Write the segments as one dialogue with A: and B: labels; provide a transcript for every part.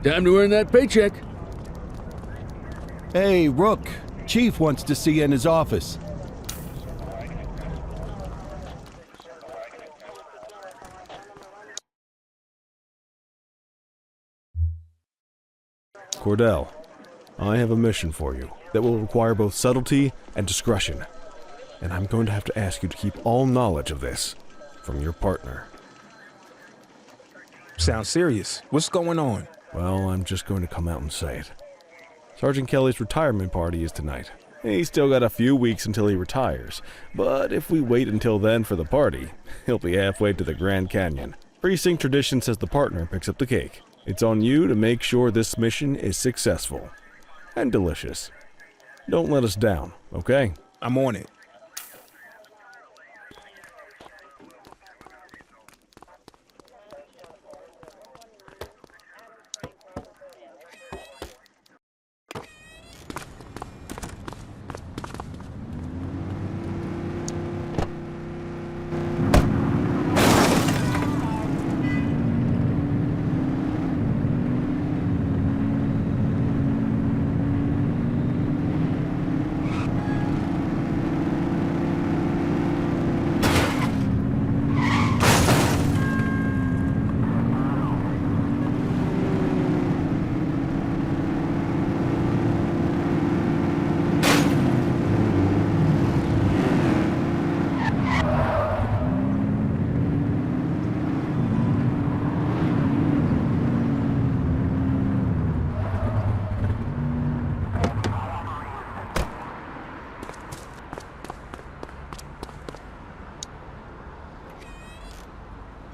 A: Time to earn that paycheck.
B: Hey, Rook. Chief wants to see you in his office.
C: Cordell, I have a mission for you that will require both subtlety and discretion. And I'm going to have to ask you to keep all knowledge of this from your partner.
D: Sounds serious. What's going on?
C: Well, I'm just going to come out and say it. Sergeant Kelly's retirement party is tonight. He's still got a few weeks until he retires, but if we wait until then for the party, he'll be halfway to the Grand Canyon. Precinct tradition says the partner picks up the cake. It's on you to make sure this mission is successful and delicious. Don't let us down, okay?
D: I'm on it.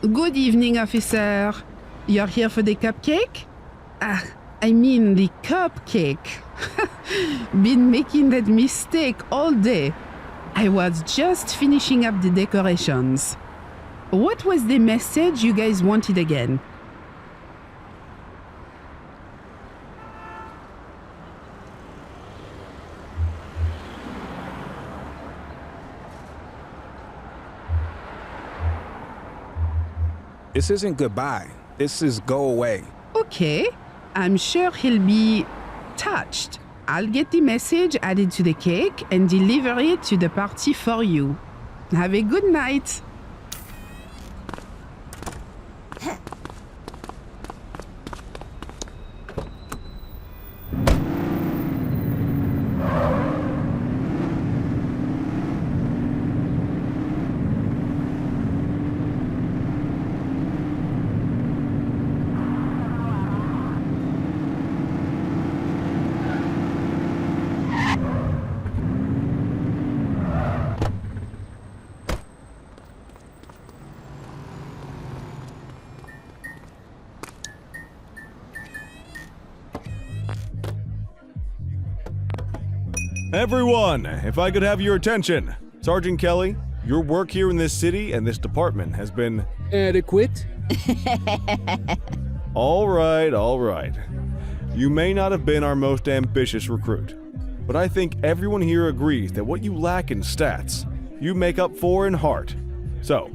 E: Good evening, officer. You're here for the cupcake? I mean the cupcake. Been making that mistake all day. I was just finishing up the decorations. What was the message you guys wanted again?
D: This isn't goodbye. This is go away.
E: Okay, I'm sure he'll be touched. I'll get the message added to the cake and deliver it to the party for you. Have a good night.
C: Everyone, if I could have your attention. Sergeant Kelly, your work here in this city and this department has been...
A: Adequate?
C: All right. You may not have been our most ambitious recruit, but I think everyone here agrees that what you lack in stats, you make up for in heart. So,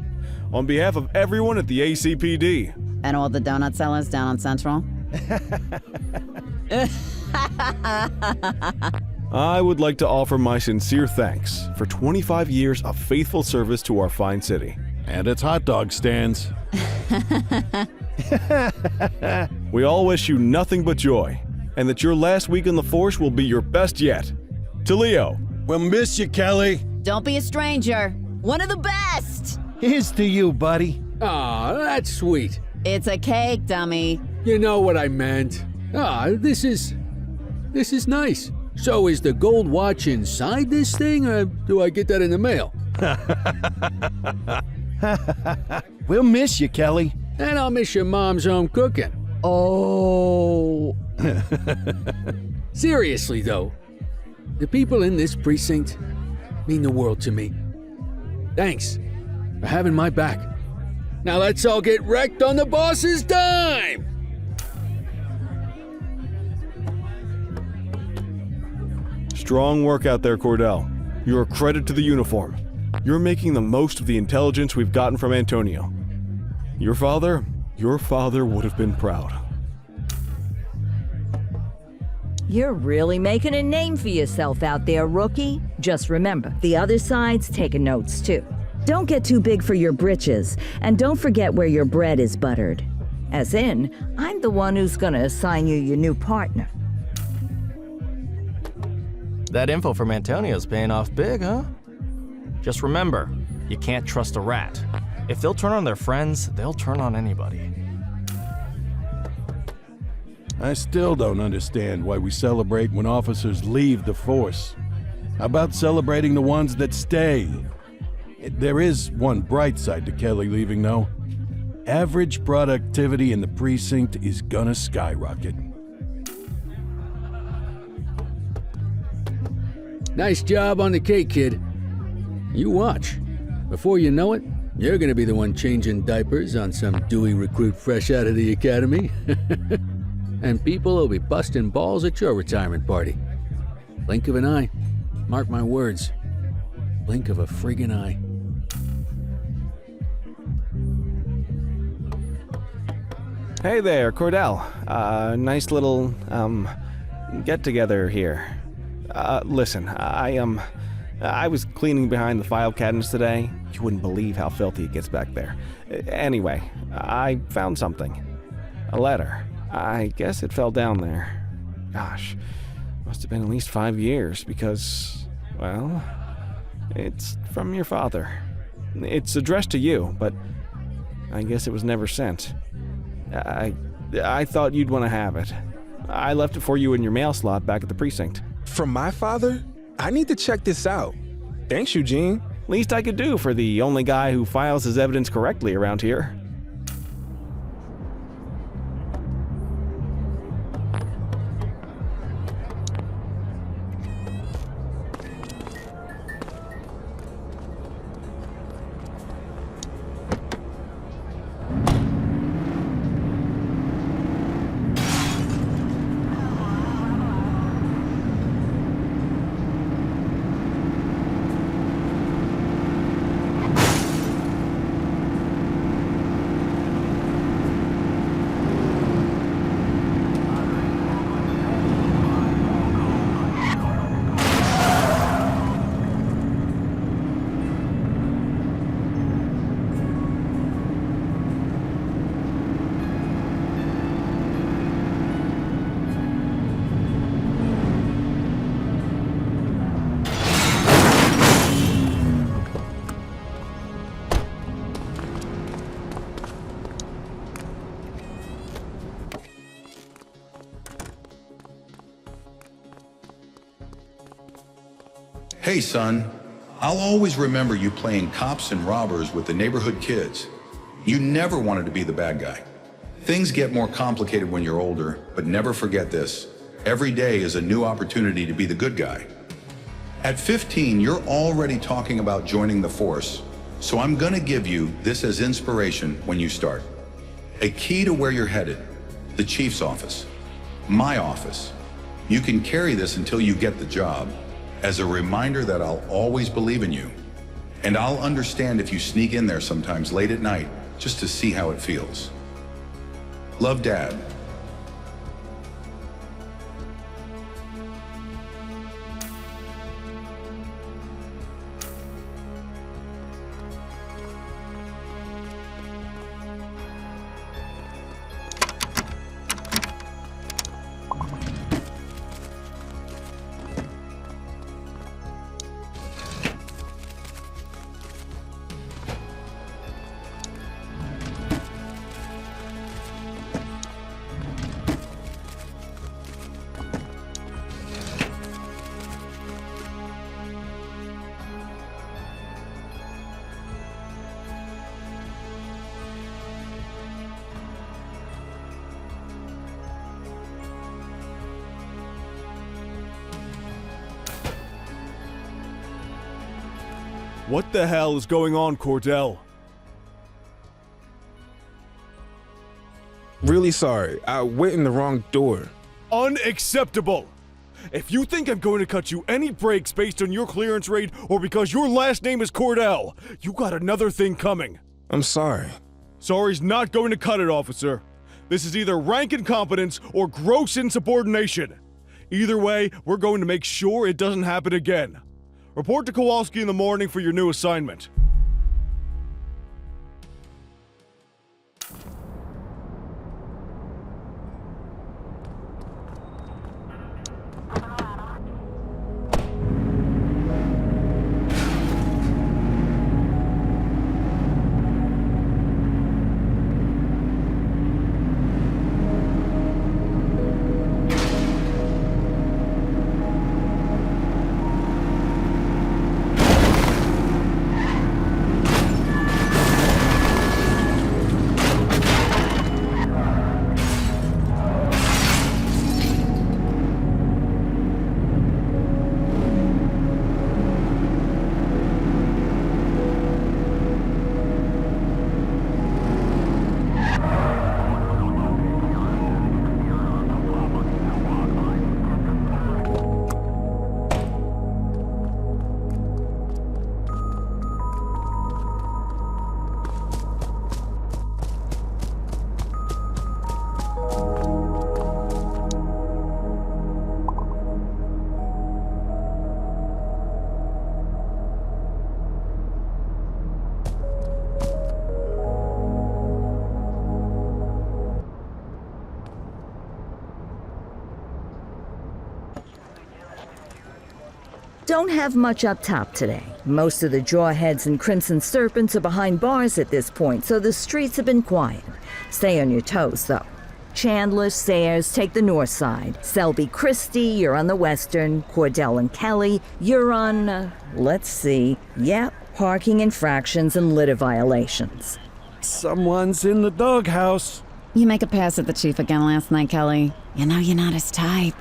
C: on behalf of everyone at the ACPD...
F: And all the donut sellers down on Central?
C: I would like to offer my sincere thanks for 25 years of faithful service to our fine city.
B: And its hot dog stands.
C: We all wish you nothing but joy, and that your last week on the force will be your best yet. To Leo.
B: We'll miss you, Kelly.
F: Don't be a stranger. One of the best!
B: Here's to you, buddy.
A: Aw, that's sweet.
F: It's a cake, dummy.
A: You know what I meant. This is nice. So is the gold watch inside this thing, or do I get that in the mail?
B: We'll miss you, Kelly.
A: And I'll miss your mom's home cooking.
F: Oh.
A: Seriously, though, the people in this precinct mean the world to me. Thanks for having my back. Now let's all get wrecked on the boss's dime!
C: Strong work out there, Cordell. You're a credit to the uniform. You're making the most of the intelligence we've gotten from Antonio. Your father would have been proud.
G: You're really making a name for yourself out there, rookie. Just remember, the other side's taking notes too. Don't get too big for your britches, and don't forget where your bread is buttered. As in, I'm the one who's gonna assign you your new partner.
H: That info from Antonio's paying off big, huh? Just remember, you can't trust a rat. If they'll turn on their friends, they'll turn on anybody.
B: I still don't understand why we celebrate when officers leave the force. How about celebrating the ones that stay? There is one bright side to Kelly leaving, though. Average productivity in the precinct is gonna skyrocket.
A: Nice job on the cake, kid. You watch. Before you know it, you're gonna be the one changing diapers on some dewy recruit fresh out of the academy. And people will be busting balls at your retirement party. Blink of an eye. Mark my words. Blink of a friggin' eye.
C: Hey there, Cordell. Nice little, get-together here. Listen, I was cleaning behind the file cabinets today. You wouldn't believe how filthy it gets back there. Anyway, I found something. A letter. I guess it fell down there. Gosh, must have been at least 5 years because, well, it's from your father. It's addressed to you, but I guess it was never sent. I thought you'd want to have it. I left it for you in your mail slot back at the precinct.
D: From my father? I need to check this out. Thanks, Eugene.
C: Least I could do for the only guy who files his evidence correctly around here.
I: Hey, son. I'll always remember you playing cops and robbers with the neighborhood kids. You never wanted to be the bad guy. Things get more complicated when you're older, but never forget this. Every day is a new opportunity to be the good guy. At 15, you're already talking about joining the force, so I'm gonna give you this as inspiration when you start. A key to where you're headed, the chief's office, my office. You can carry this until you get the job, as a reminder that I'll always believe in you. And I'll understand if you sneak in there sometimes late at night, just to see how it feels. Love, Dad.
C: What the hell is going on, Cordell?
D: Really sorry. I went in the wrong door.
C: Unacceptable! If you think I'm going to cut you any breaks based on your clearance rate or because your last name is Cordell, you got another thing coming.
D: I'm sorry.
C: Sorry's not going to cut it, officer. This is either rank incompetence or gross insubordination. Either way, we're going to make sure it doesn't happen again. Report to Kowalski in the morning for your new assignment.
G: Don't have much up top today. Most of the Jawheads and Crimson Serpents are behind bars at this point, so the streets have been quiet. Stay on your toes, though. Chandler, Sayers take the north side. Selby Christie, you're on the western. Cordell and Kelly, you're on, let's see. Yep, parking infractions and litter violations.
B: Someone's in the doghouse.
F: You make a pass at the chief again last night, Kelly. You know you're not his type.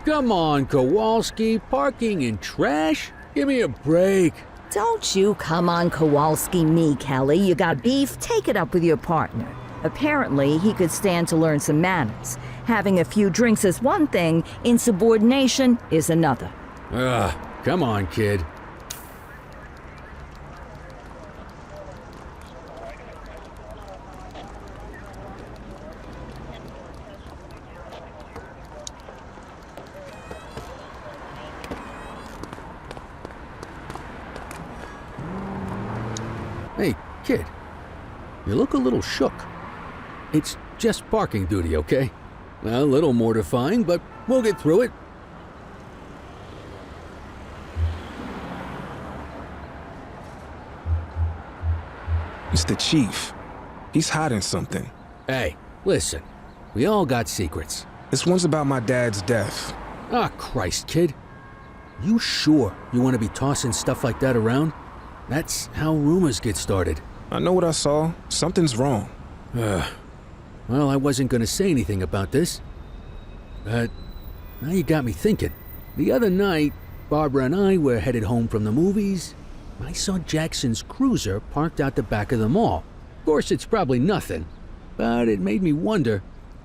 A: Come on, Kowalski. Parking and trash? Give me a break.
G: Don't you come on Kowalski me, Kelly. You got beef? Take it up with your partner. Apparently, he could stand to learn some manners. Having a few drinks is one thing, insubordination is another.
A: Come on, kid. Hey, kid. You look a little shook. It's just parking duty, okay? A little mortifying, but we'll get through it.
D: It's the chief. He's hiding something.
A: Hey, listen. We all got secrets.
D: This one's about my dad's death.
A: Ah, Christ, kid. You sure you want to be tossing stuff like that around? That's how rumors get started.
D: I know what I saw. Something's wrong.
A: Well, I wasn't going to say anything about this. But now you got me thinking. The other night, Barbara and I were headed home from the movies. I saw Jackson's cruiser parked out the back of the mall. Of course, it's probably nothing, but it made me wonder,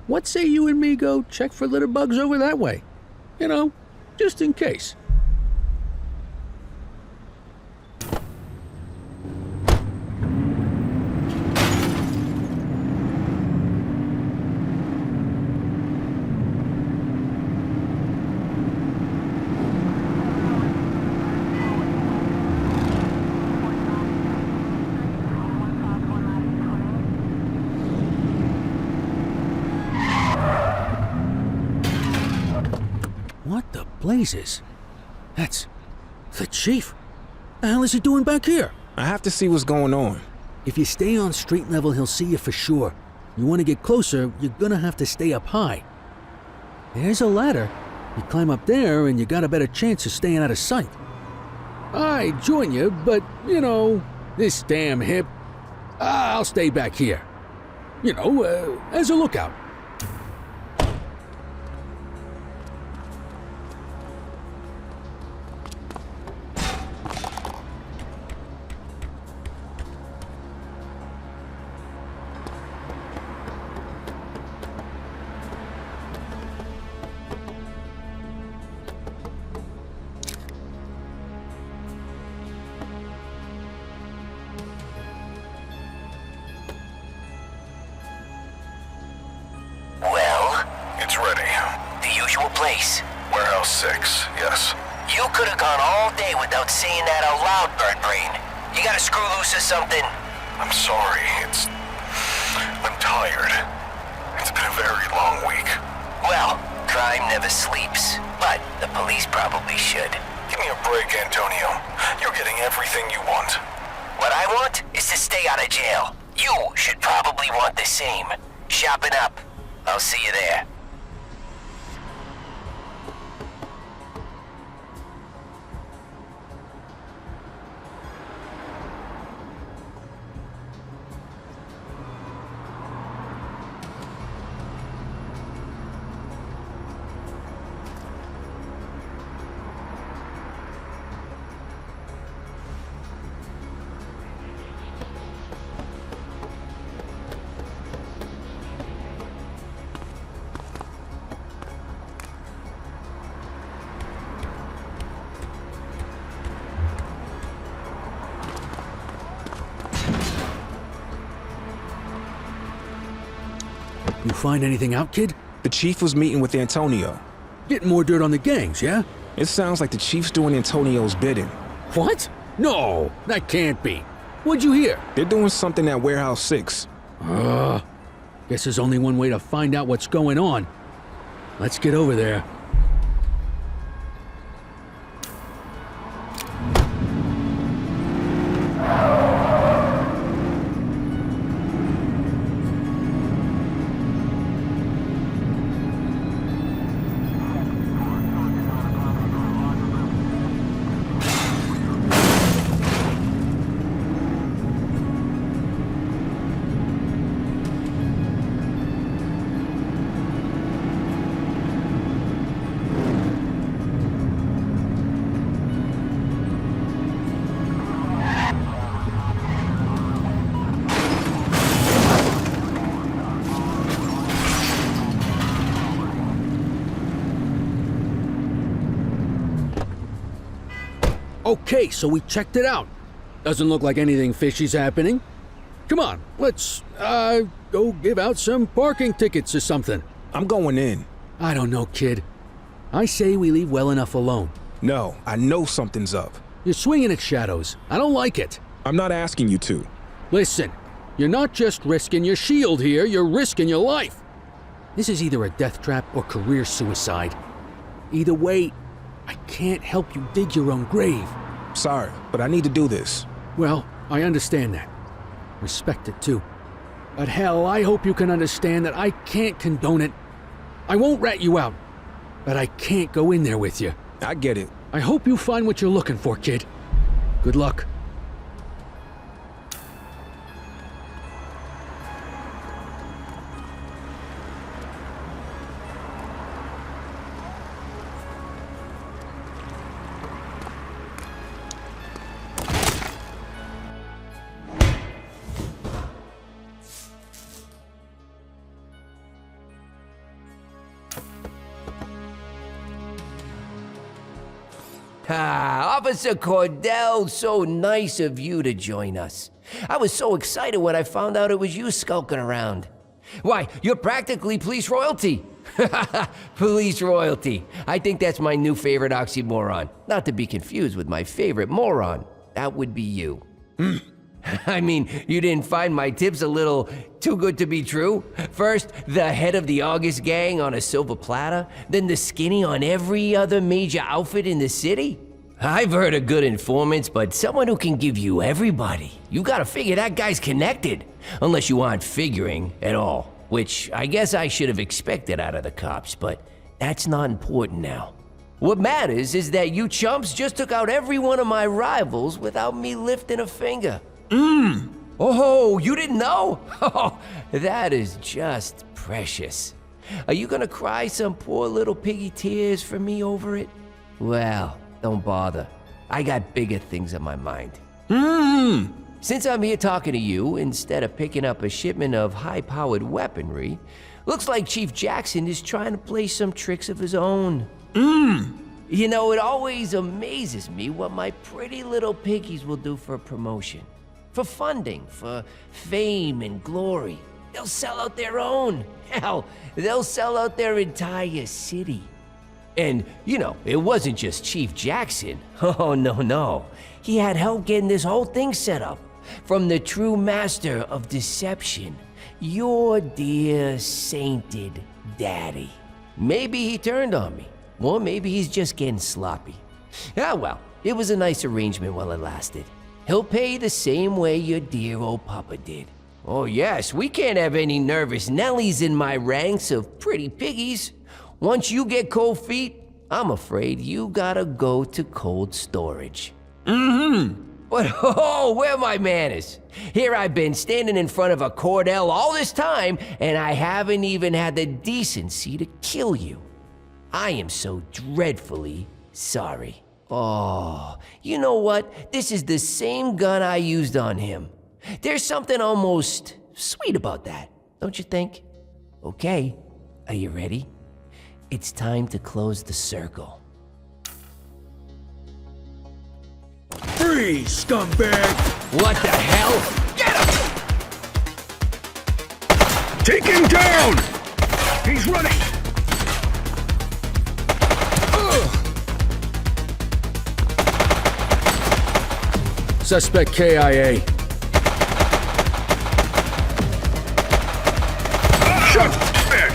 A: what say you and me go check for litter bugs over that way? You know, just in case. What the blazes? That's the chief. The hell is he doing back here?
D: I have to see what's going on.
A: If you stay on street level, he'll see you for sure. You want to get closer, you're gonna have to stay up high. There's a ladder. You climb up there and you got a better chance of staying out of sight. I'd join you, but, you know, this damn hip. I'll stay back here. You know, as a lookout.
J: Well, it's ready. The usual place. Warehouse 6, yes.
K: You could have gone all day without saying that out loud, Bird Brain. You got a screw loose or something?
J: I'm sorry, I'm tired. It's been a very long week.
K: Well, crime never sleeps, but the police probably should.
J: Give me a break, Antonio. You're getting everything you want.
K: What I want is to stay out of jail. You should probably want the same. Shopping up. I'll see you there.
A: You find anything out, kid?
D: The chief was meeting with Antonio.
A: Getting more dirt on the gangs, yeah?
D: It sounds like the chief's doing Antonio's bidding.
A: What? No, that can't be. What'd you hear?
D: They're doing something at Warehouse 6.
A: Guess there's only one way to find out what's going on. Let's get over there. Okay, so we checked it out. Doesn't look like anything fishy's happening. Come on, let's, go give out some parking tickets or something.
D: I'm going in.
A: I don't know, kid. I say we leave well enough alone.
D: No, I know something's up.
A: You're swinging at shadows. I don't like it.
D: I'm not asking you to.
A: Listen, you're not just risking your shield here, you're risking your life. This is either a death trap or career suicide. Either way, I can't help you dig your own grave.
D: Sorry, but I need to do this.
A: Well, I understand that. Respect it too. But hell, I hope you can understand that I can't condone it. I won't rat you out, but I can't go in there with you.
D: I get it.
A: I hope you find what you're looking for, kid. Good luck.
K: Ah, Officer Cordell, so nice of you to join us. I was so excited when I found out it was you skulking around. Why, you're practically police royalty. Police royalty. I think that's my new favorite oxymoron. Not to be confused with my favorite moron. That would be you. I mean, you didn't find my tips a little too good to be true? First, the head of the August gang on a silver platter, then the skinny on every other major outfit in the city? I've heard of good informants, but someone who can give you everybody. You gotta figure that guy's connected, unless you aren't figuring at all, which I guess I should have expected out of the cops, but that's not important now. What matters is that you chumps just took out every one of my rivals without me lifting a finger. Oh, you didn't know? Oh, that is just precious. Are you gonna cry some poor little piggy tears for me over it? Well, don't bother. I got bigger things on my mind. Since I'm here talking to you, instead of picking up a shipment of high-powered weaponry, looks like Chief Jackson is trying to play some tricks of his own. You know, it always amazes me what my pretty little piggies will do for a promotion. For funding, for fame and glory. They'll sell out their own. Hell, they'll sell out their entire city. And, it wasn't just Chief Jackson. Oh, no. He had help getting this whole thing set up. From the true master of deception, your dear sainted daddy. Maybe he turned on me, or maybe he's just getting sloppy. Ah, well, it was a nice arrangement while it lasted. He'll pay the same way your dear old papa did. Oh yes, we can't have any nervous Nellies in my ranks of pretty piggies. Once you get cold feet, I'm afraid you gotta go to cold storage. But where are my manners? Here I've been standing in front of a Cordell all this time, and I haven't even had the decency to kill you. I am so dreadfully sorry. Oh, you know what? This is the same gun I used on him. There's something almost sweet about that, don't you think? Okay, are you ready? It's time to close the circle.
A: Freeze, scumbag!
K: What the hell? Get him!
A: Take him down! He's running! Suspect KIA. Shot fired!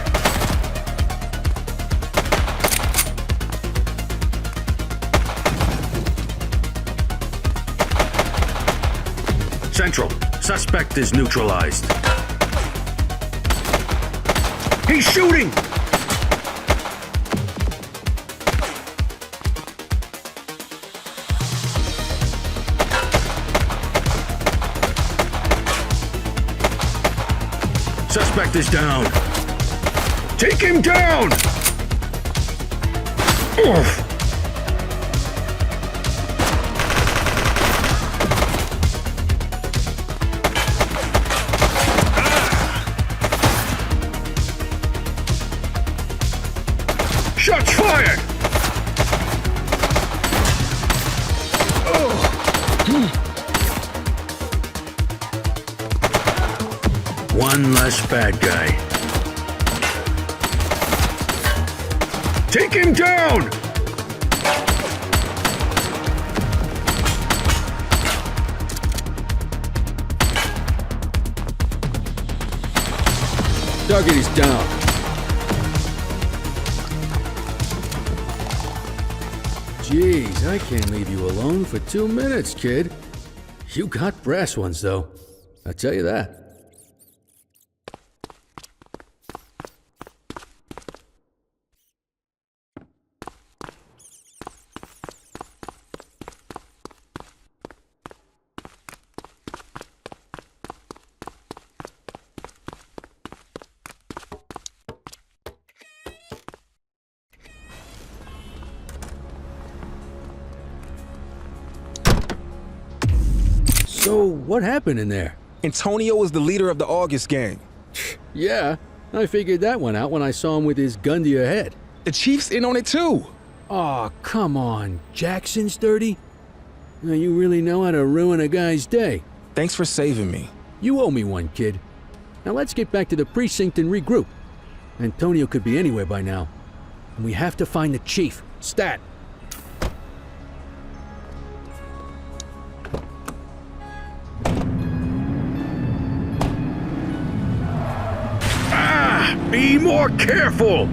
A: Central, suspect is neutralized. He's shooting! Suspect is down. Take him down! Oof. Shots fired! One less bad guy. Take him down! Target is down. Jeez, I can't leave you alone for 2 minutes, kid. You got brass ones, though. I'll tell you that. So, what happened in there?
D: Antonio was the leader of the August gang.
A: Yeah, I figured that one out when I saw him with his gun to your head.
D: The chief's in on it too.
A: Aw, come on. Jackson's dirty? Now, you really know how to ruin a guy's day.
D: Thanks for saving me.
A: You owe me one, kid. Now let's get back to the precinct and regroup. Antonio could be anywhere by now. And we have to find the chief. Stat. Be more careful!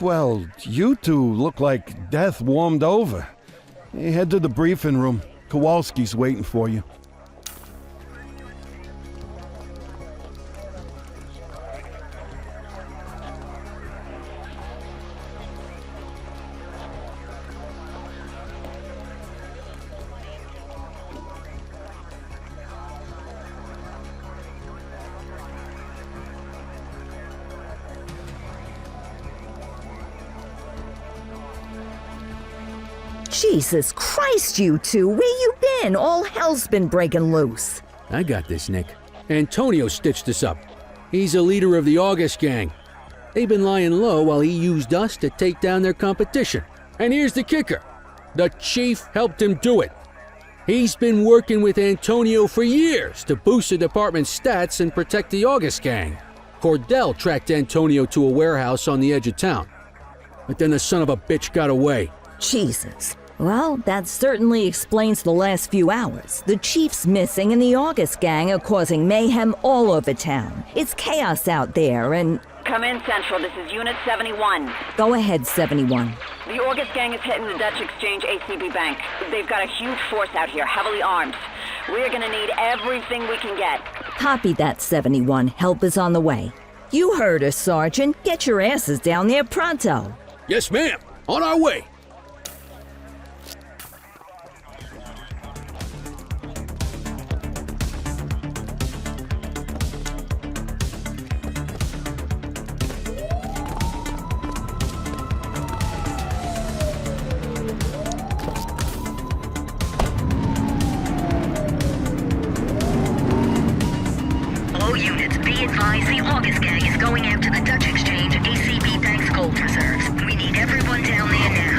B: Well, you two look like death warmed over. Hey, head to the briefing room. Kowalski's waiting for you.
G: Jesus Christ, you two, where you been? All hell's been breaking loose.
A: I got this, Nick. Antonio stitched us up. He's a leader of the August gang. They've been lying low while he used us to take down their competition. And here's the kicker. The chief helped him do it. He's been working with Antonio for years to boost the department's stats and protect the August gang. Cordell tracked Antonio to a warehouse on the edge of town. But then the son of a bitch got away.
G: Jesus. Well, that certainly explains the last few hours. The chief's missing and the August gang are causing mayhem all over town. It's chaos out there and...
L: Come in, Central. This is Unit 71.
G: Go ahead, 71.
L: The August gang is hitting the Dutch Exchange ACB Bank. They've got a huge force out here, heavily armed. We're gonna need everything we can get.
G: Copy that, 71. Help is on the way. You heard us, Sergeant. Get your asses down there pronto.
A: Yes, ma'am. On our way.
M: All units, be advised the August gang is going after the Dutch Exchange ACB Bank's gold reserves. We need everyone down there now.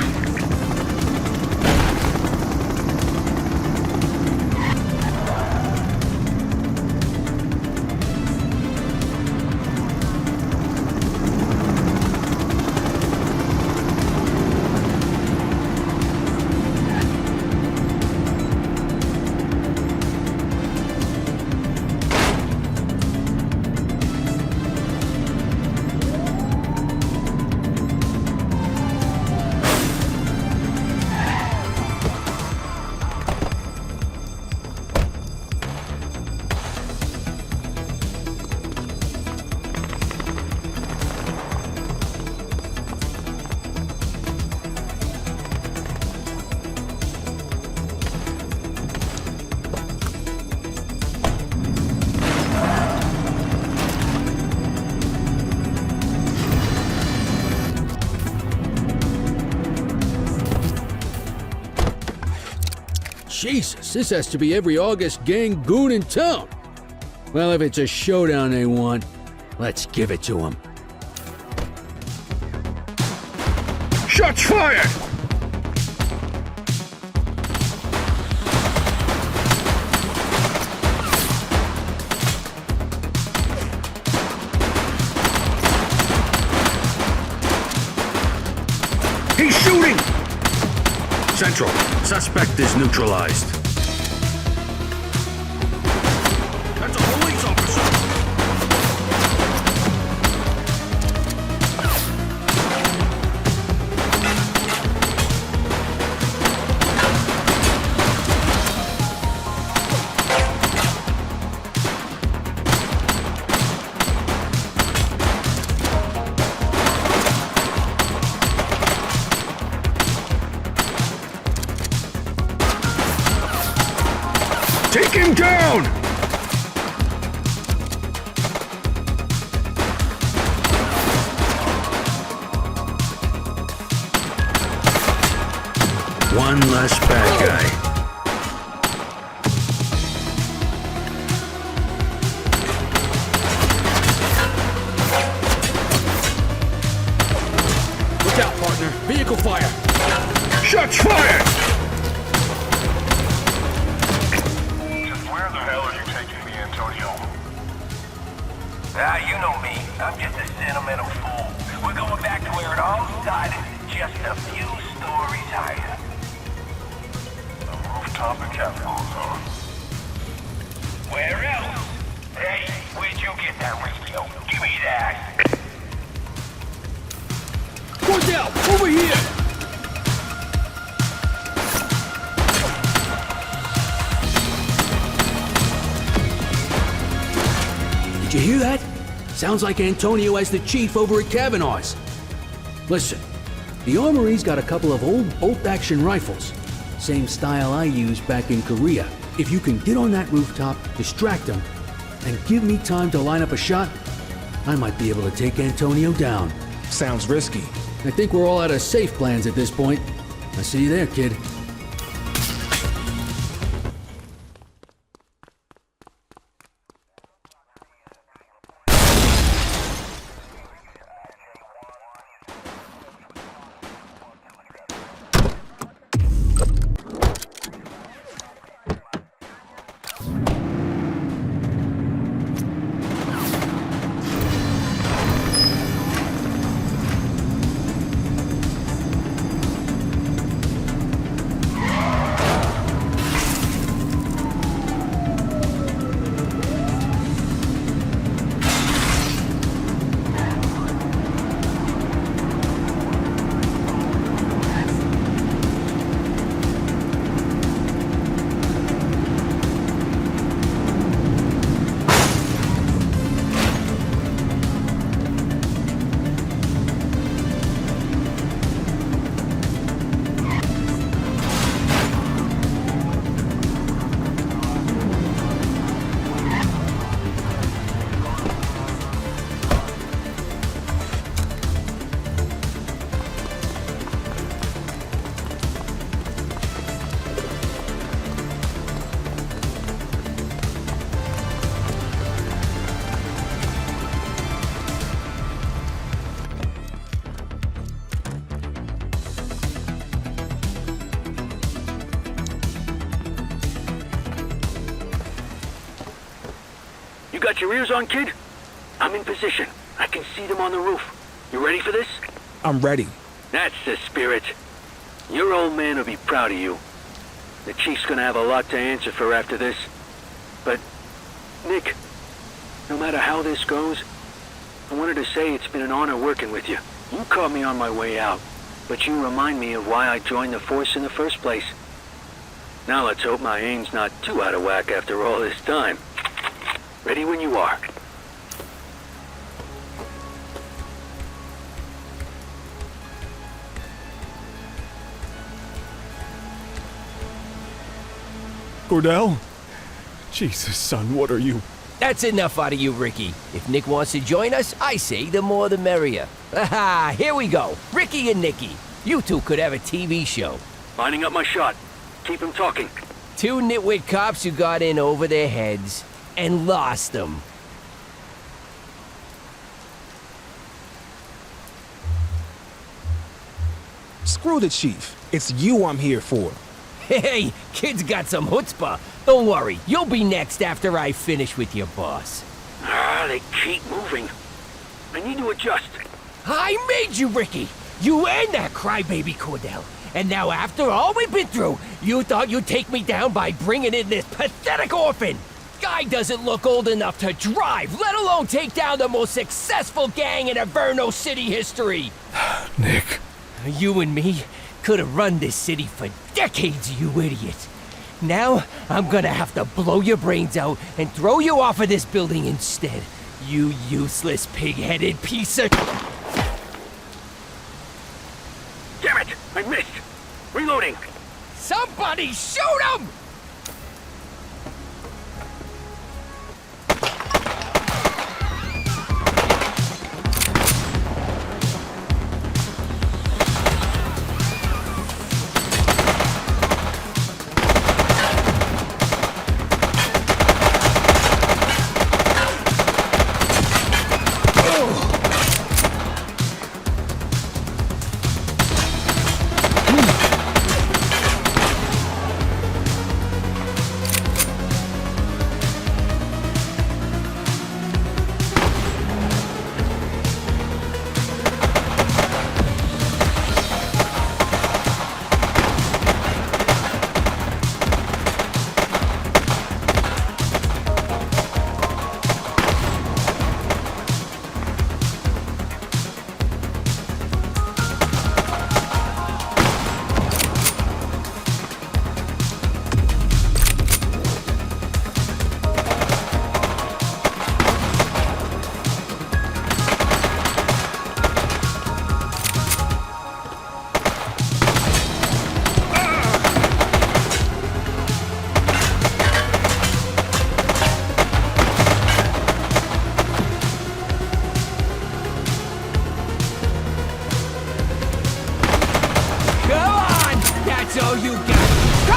A: Jesus, this has to be every August gang goon in town. Well, if it's a showdown they want, let's give it to them. Shots fired! He's shooting! Central, suspect is neutralized. That's a police officer! Take him down! One less bad guy. Look out, partner. Vehicle fire. Shots fired!
J: You know me. I'm just a sentimental fool. We're going back to where it all started, just a few stories higher. The rooftop in Capitol, huh? Where else? Hey, where'd you get that radio? Give me that.
A: Cordell, over here! Did you hear that? Sounds like Antonio as the chief over at Kavanaugh's. Listen, the armory's got a couple of old bolt-action rifles. Same style I used back in Korea. If you can get on that rooftop, distract them, and give me time to line up a shot, I might be able to take Antonio down.
D: Sounds risky.
A: I think we're all out of safe plans at this point. I'll see you there, kid.
J: You got your ears on, kid? I'm in position. I can see them on the roof. You ready for this?
D: I'm ready.
J: That's the spirit. Your old man will be proud of you. The chief's gonna have a lot to answer for after this. But, Nick, no matter how this goes, I wanted to say it's been an honor working with you. You caught me on my way out, but you remind me of why I joined the force in the first place. Now let's hope my aim's not too out of whack after all this time. Ready when you are.
C: Cordell? Jesus, son, what are you?
K: That's enough out of you, Ricky. If Nick wants to join us, I say the more the merrier. Aha, here we go. Ricky and Nicky. You two could have a TV show.
J: Lining up my shot. Keep him talking.
K: Two nitwit cops who got in over their heads and lost them.
D: Screw the chief. It's you I'm here for.
K: Hey, kid's got some chutzpah. Don't worry, you'll be next after I finish with your boss.
J: They keep moving. I need to adjust.
K: I made you, Ricky. You and that crybaby Cordell. And now after all we've been through, you thought you'd take me down by bringing in this pathetic orphan. Guy doesn't look old enough to drive, let alone take down the most successful gang in Averno City history.
C: Nick.
K: You and me could have run this city for decades, you idiot. Now, I'm gonna have to blow your brains out and throw you off of this building instead. You useless pig-headed piece of...
J: Damn it! I missed! Reloading!
K: Somebody shoot him!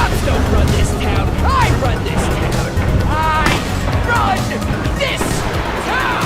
K: Cops don't run this town. I run this town. I run this town.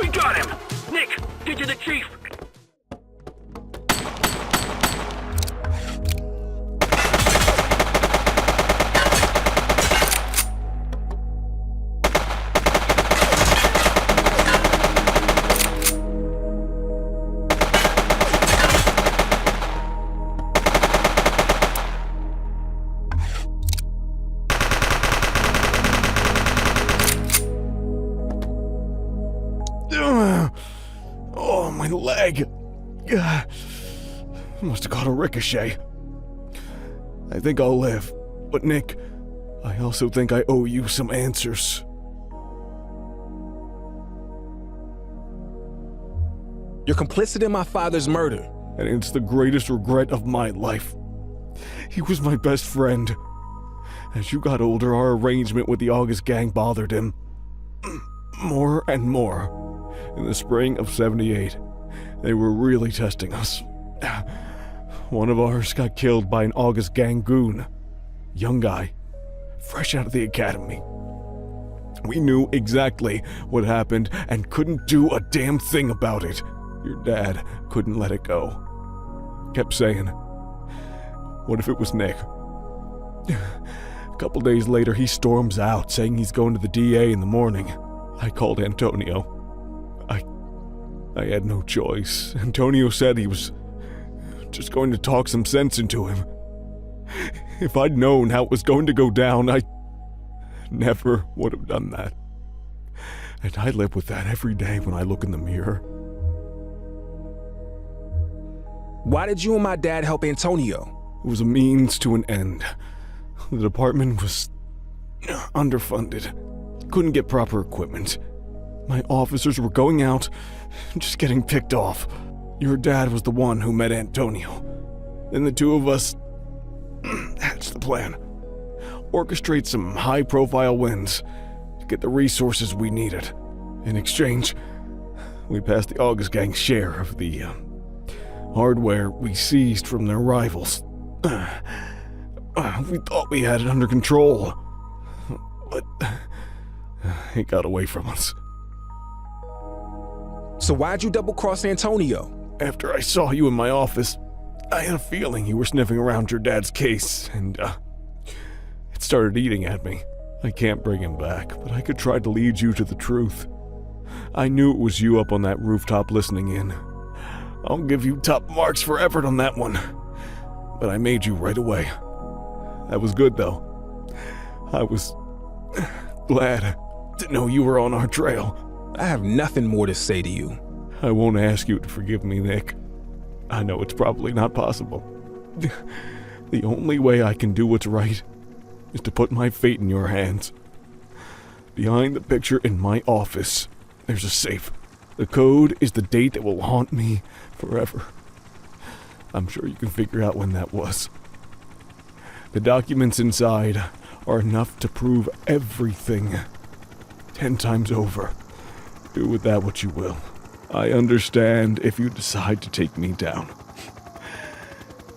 J: We got him! Nick, get to the chief!
C: Oh, my leg. Must have caught a ricochet. I think I'll live. But Nick, I also think I owe you some answers.
D: You're complicit in my father's murder.
C: And it's the greatest regret of my life. He was my best friend. As you got older, our arrangement with the August gang bothered him. More and more. In the spring of '78, they were really testing us. One of ours got killed by an August gang goon. Young guy, fresh out of the academy. We knew exactly what happened and couldn't do a damn thing about it. Your dad couldn't let it go. Kept saying, what if it was Nick? A couple days later, he storms out, saying he's going to the DA in the morning. I called Antonio. I had no choice. Antonio said he was just going to talk some sense into him. If I'd known how it was going to go down, I never would have done that. And I live with that every day when I look in the mirror.
D: Why did you and my dad help Antonio?
C: It was a means to an end. The department was underfunded. Couldn't get proper equipment. My officers were going out, just getting picked off. Your dad was the one who met Antonio. Then the two of us hatched the plan. Orchestrate some high-profile wins to get the resources we needed. In exchange, we passed the August gang's share of the hardware we seized from their rivals. We thought we had it under control, but it got away from us.
D: So why'd you double-cross Antonio?
C: After I saw you in my office, I had a feeling you were sniffing around your dad's case, and it started eating at me. I can't bring him back, but I could try to lead you to the truth. I knew it was you up on that rooftop listening in. I'll give you top marks for effort on that one. But I made you right away. That was good, though. I was glad to know you were on our trail.
D: I have nothing more to say to you.
C: I won't ask you to forgive me, Nick. I know it's probably not possible. The only way I can do what's right is to put my fate in your hands. Behind the picture in my office, there's a safe. The code is the date that will haunt me forever. I'm sure you can figure out when that was. The documents inside are enough to prove everything 10 times over. Do with that what you will. I understand if you decide to take me down.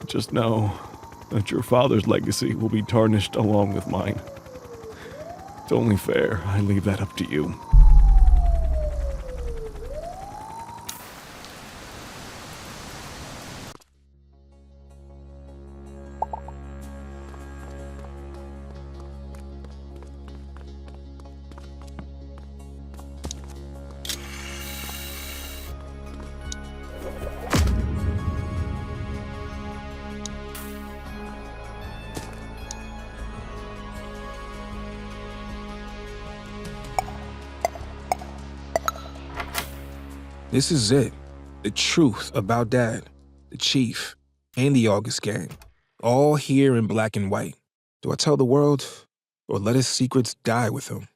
C: Just know that your father's legacy will be tarnished along with mine. It's only fair I leave that up to you.
D: This is it. The truth about Dad, the Chief, and the August Gang. All here in black and white. Do I tell the world, or let his secrets die with him?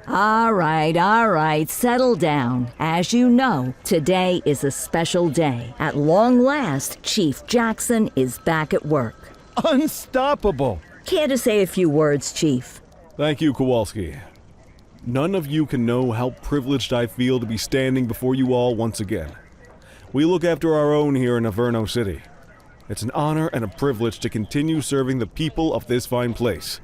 G: All right, settle down. As you know, today is a special day. At long last, Chief Jackson is back at work.
B: Unstoppable!
G: Care to say a few words, Chief?
C: Thank you, Kowalski. None of you can know how privileged I feel to be standing before you all once again. We look after our own here in Averno City. It's an honor and a privilege to continue serving the people of this fine place,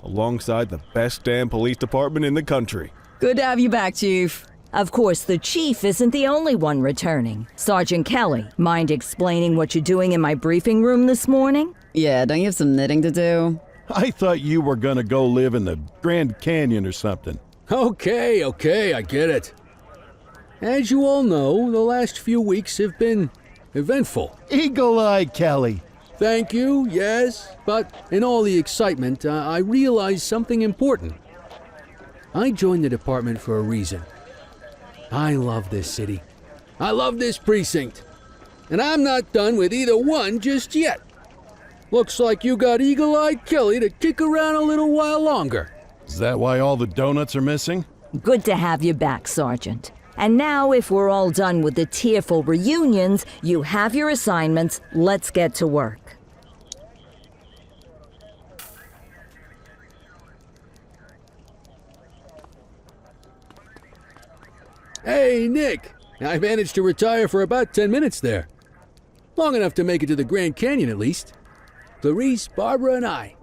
C: alongside the best damn police department in the country.
G: Good to have you back, Chief. Of course, the Chief isn't the only one returning. Sergeant Kelly, mind explaining what you're doing in my briefing room this morning?
F: Yeah, don't you have some knitting to do?
B: I thought you were gonna go live in the Grand Canyon or something.
A: Okay, I get it. As you all know, the last few weeks have been eventful.
B: Eagle Eye Kelly!
A: Thank you, yes, but in all the excitement, I realized something important. I joined the department for a reason. I love this city. I love this precinct. And I'm not done with either one just yet. Looks like you got Eagle-Eyed Kelly to kick around a little while longer.
B: Is that why all the donuts are missing?
G: Good to have you back, Sergeant. And now, if we're all done with the tearful reunions, you have your assignments. Let's get to work.
A: Hey, Nick. I managed to retire for about 10 minutes there. Long enough to make it to the Grand Canyon, at least. Clarice, Barbara, and I.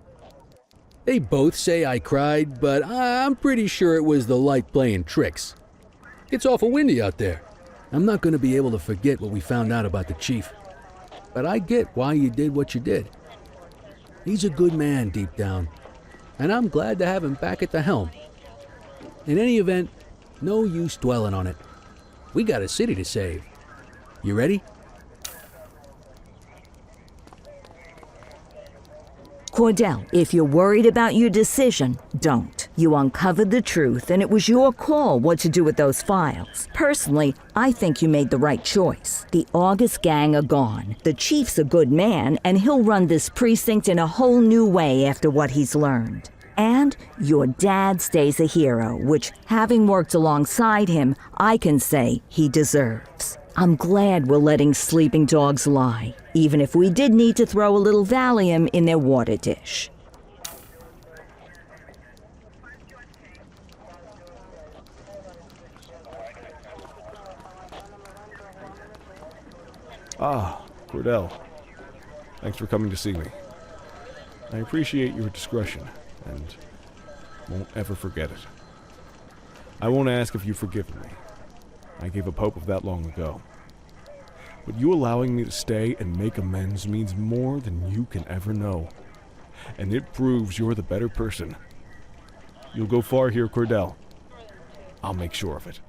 A: They both say I cried, but I'm pretty sure it was the light playing tricks. It's awful windy out there. I'm not going to be able to forget what we found out about the Chief. But I get why you did what you did. He's a good man deep down, and I'm glad to have him back at the helm. In any event, no use dwelling on it. We got a city to save. You ready?
G: Cordell, if you're worried about your decision, don't. You uncovered the truth, and it was your call what to do with those files. Personally, I think you made the right choice. The August gang are gone. The Chief's a good man, and he'll run this precinct in a whole new way after what he's learned. And your dad stays a hero, which, having worked alongside him, I can say he deserves. I'm glad we're letting sleeping dogs lie, even if we did need to throw a little Valium in their water dish.
C: Ah, Cordell. Thanks for coming to see me. I appreciate your discretion, and won't ever forget it. I won't ask if you've forgiven me. I gave up hope of that long ago. But you allowing me to stay and make amends means more than you can ever know. And it proves you're the better person. You'll go far here, Cordell. I'll make sure of it.